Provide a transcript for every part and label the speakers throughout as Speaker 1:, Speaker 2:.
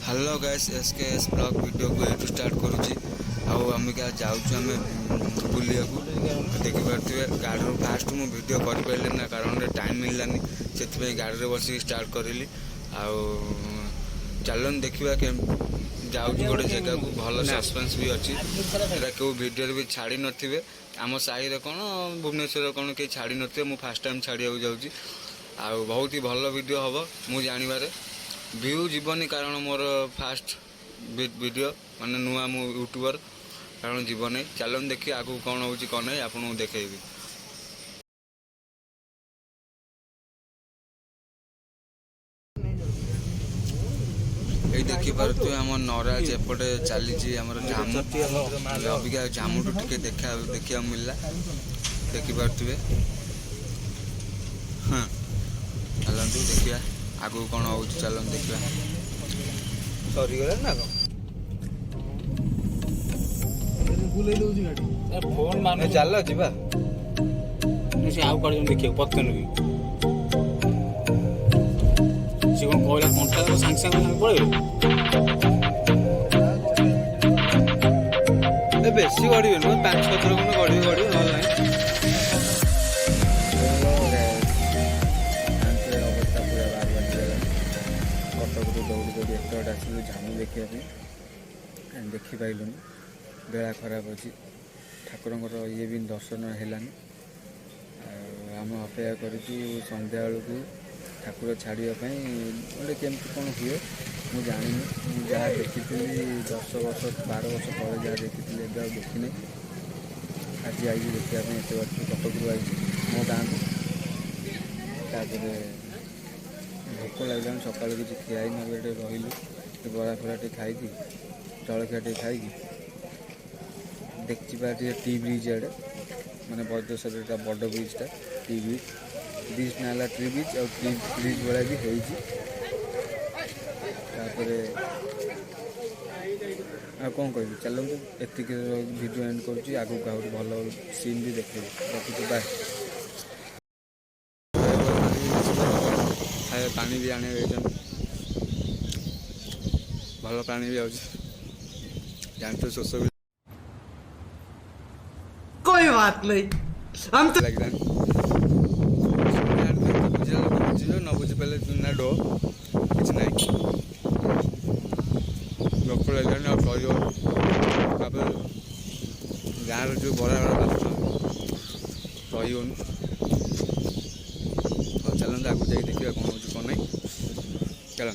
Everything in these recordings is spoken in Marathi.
Speaker 1: Hello guys SKS blog video को एटू स्टार्ट करुच्ची आम क्या जाऊँ बुलिया देखी पारे गाड़ी फास्ट मुझे वीडियो कर ना कारण टाइम मिललानी से गाड़ी में बस स्टार्ट करी चलन देखा जाऊँ गोटे जगह को भल सस्पेंस भी अच्छी क्यों वीडियो भी छाड़ी नथिबे आम साई रे कौन भुवनेश्वर कौन कहीं छाड़ी नथिबे मु फास्ट टाइम छाड़िया जाऊँगी आ बहुत ही भल वीडियो हम मु जानिबारे व्यू जीवनी कारण मोर फास्ट वीडियो माने नुआ मु यूट्यूबर कारण जीवन चलन देखिए आगू कौन हो कौन नहीं आपको देखेबी। ये देखिपे आम नराज एपटे चली जामु अबिका जामुटू टे देखा मिलला देखिपे हाँ चलतु देखिया आगू कौन हो चलन देखा
Speaker 2: सरीगला ना फोन मान चल जा आउ कड़ देखिए पतन भी सी कौन कहला कंटा सागे सागे पड़े बेसी गड़े नुह 5-6 थर खंडे गड़े ना दौड़ी दौड़ी एत आसलु जामु देखापी देखिपारूँ बेला खराब अच्छी ठाकुर ये भी दर्शन हेलानी आम अपेक्षा करूँ संध्या बेलू ठाकुर छाड़ापी गोटे केमती कौन हुए मुझे जानी जहाँ देखी 10 वर्ष 12 वर्ष पर जहाँ देखी एवं देखनी आज आई देखापी एत बार कटक आई मो गाँव भोक लगे सका किसी खियाई ना रही बरा फरा टे खाई जलखिया टे खाई देखी टी ब्रिज आड़े माने बद्रेश्वर बड़ ब्रिजटा टी ब्रिज ना ट्री ब्रिज और टी ब्रिज भाया भी हो कौन कह चलते एति वीडियो एंड कर आगू भल सीन भी देखे रखुच्छे बाय पानी भी आने भल पानी भी जानते शोष भी
Speaker 3: कोई बात नहीं हम तो
Speaker 1: लगे बुझे न बुझी पारे ना डो किसी ना लोक लगे गाँव जो बड़ा बड़ा रही चलते आगे जाए देखा कौन हो कौन नहीं चल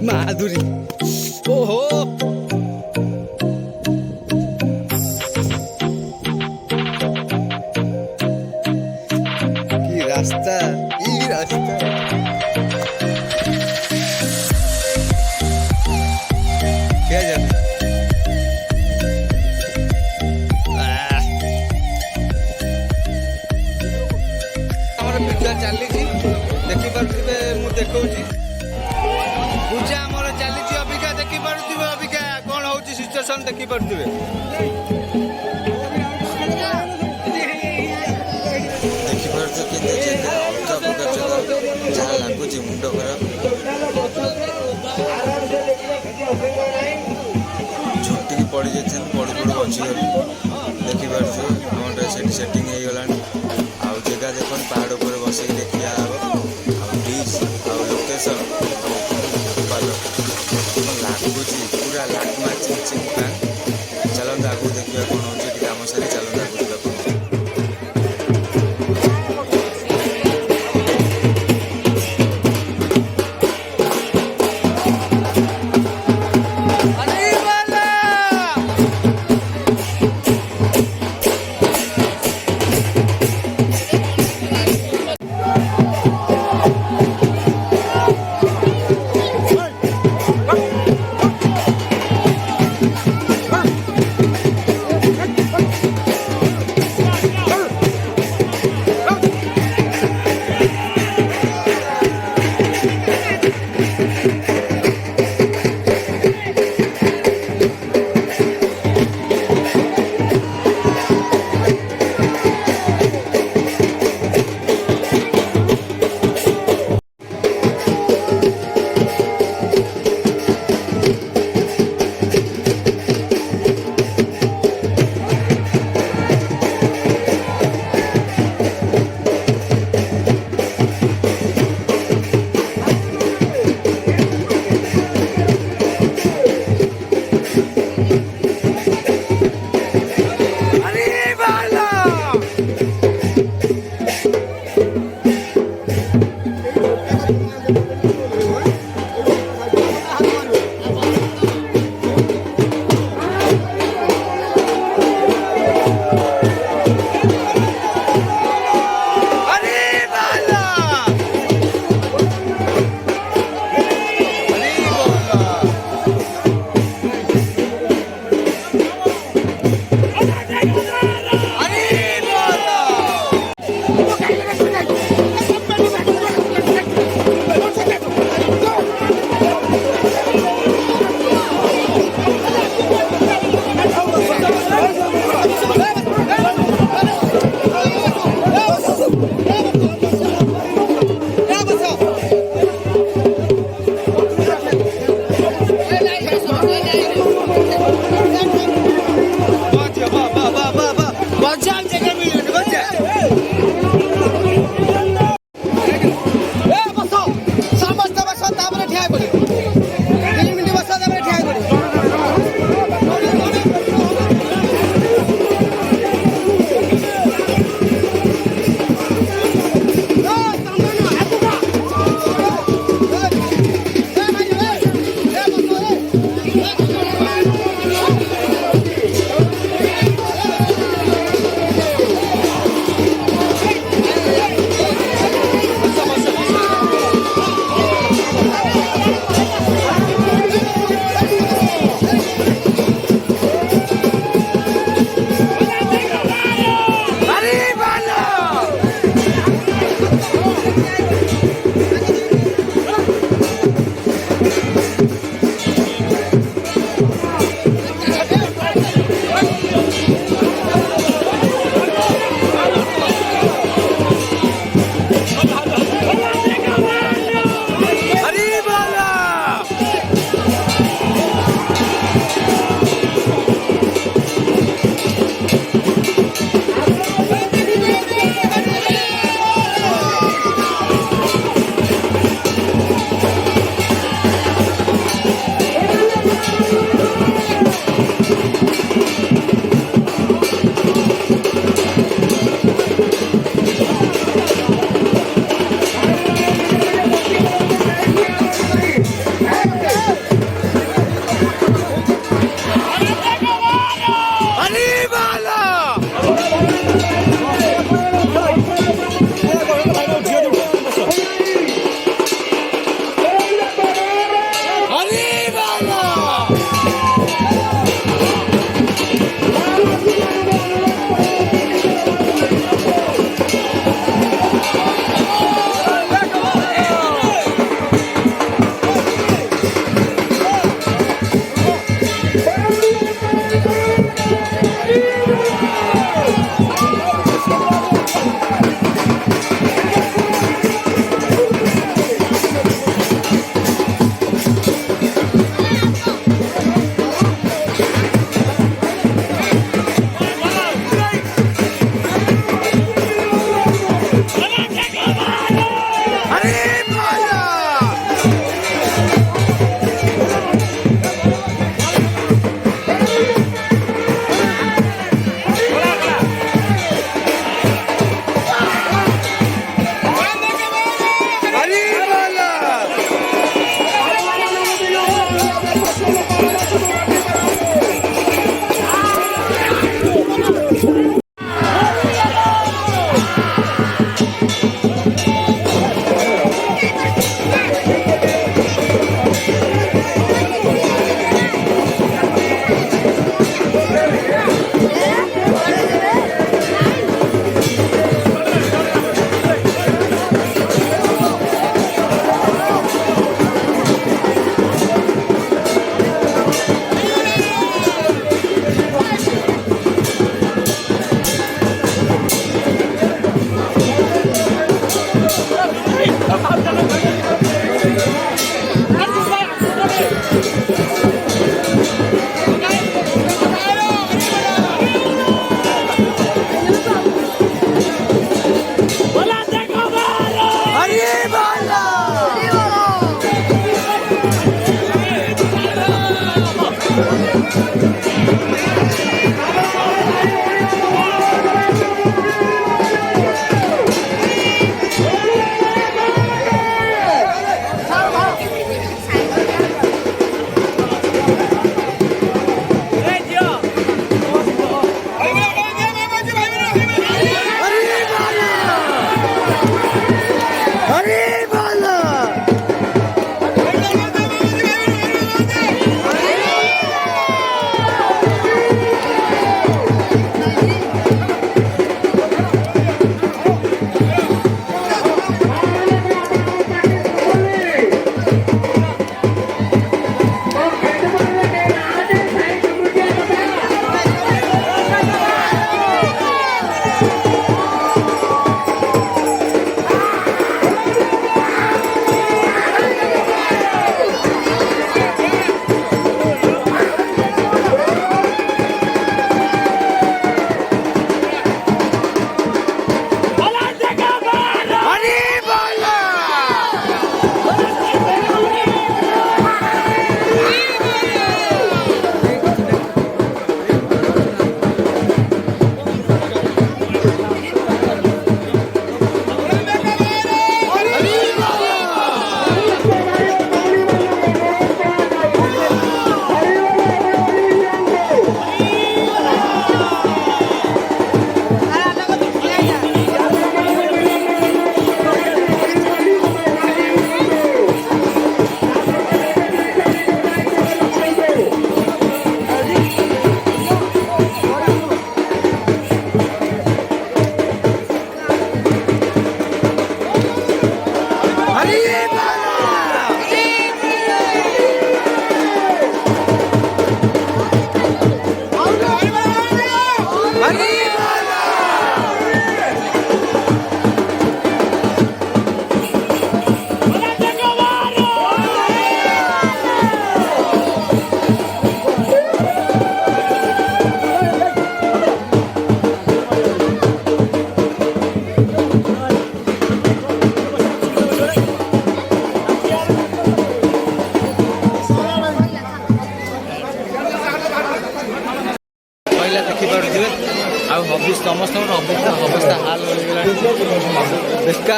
Speaker 2: माधुरी ओहो की रास्ता क्या जाने पूजा चली देखिपे मुझे देखा पूजा आमर चली अबिका देखिपे अबिका कौन हो सिचुएसन देखिपे जहाँ लगुच मुंड खराब झुटी पड़ जाते पड़ पड़ बची देखिपे सेटिंग हो गला जगह देख पहाड़ पर बस देखा ब्रिज लोकेशन लगुच पूरा लाट मार्च चलते आगे देखा कौन हो आम सारी चलते आगे देखा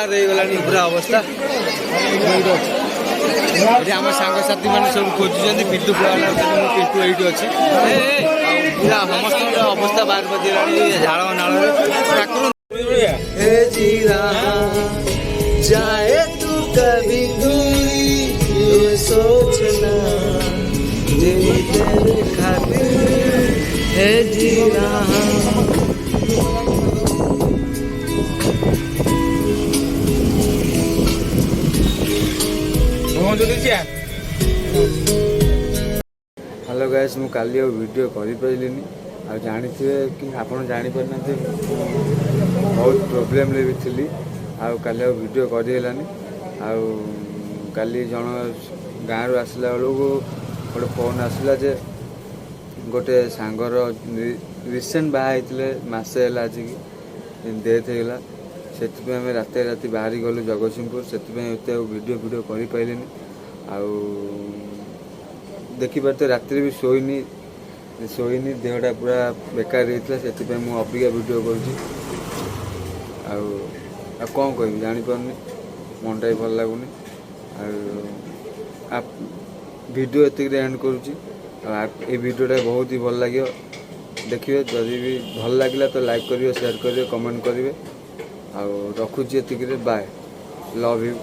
Speaker 2: ବେକାର ହେଇଗଲାଣି ପୁରା ଅବସ୍ଥା। ଏଠି ଆମ ସାଙ୍ଗସାଥି ମାନେ ସବୁ ଖୋଜୁଛନ୍ତି ପିଣ୍ଟୁ ପୁରା ପିଣ୍ଟୁ ଏଇଠି ଅଛି। ପୁରା ସମସ୍ତଙ୍କର ଅବସ୍ଥା ବାହାର କରିଦେଲାଣି ଝାଳ ନାଳରେ। जाए तू कभी दूरी ये सोचना तेरे खातिर है जी रहा। हेलो गाइस मु काली वीडियो करि पाइलिनी आ जानिथिबे कि आपण जानि परनते बहुत प्रॉब्लम ले भी थिली आ काली वीडियो करि हेलानी आ काली जण गाँव रु आसला बेलू गोटे फोन आसला जे गोटे सांगर रिसेंट बाहा होते मसे है आज की डेथ होगा से आम रात राति बाहरी गलु जगतसिंहपुर से वीडियो वीडियो कर पारे देखिपारे राति भी शोनी देहटा पूरा बेकार होता से अबिका वीडियो करुँच कौन कह जापारे मनटा भी भल लगुनि वीडियो एतिक एंड करुँची ये वीडियोटा बहुत ही भल लगे देखिए जदि भी भल लगे तो लाइक करिए शेयर करिए कमेंट करिए आ रखुची एतिक बाय लव यू।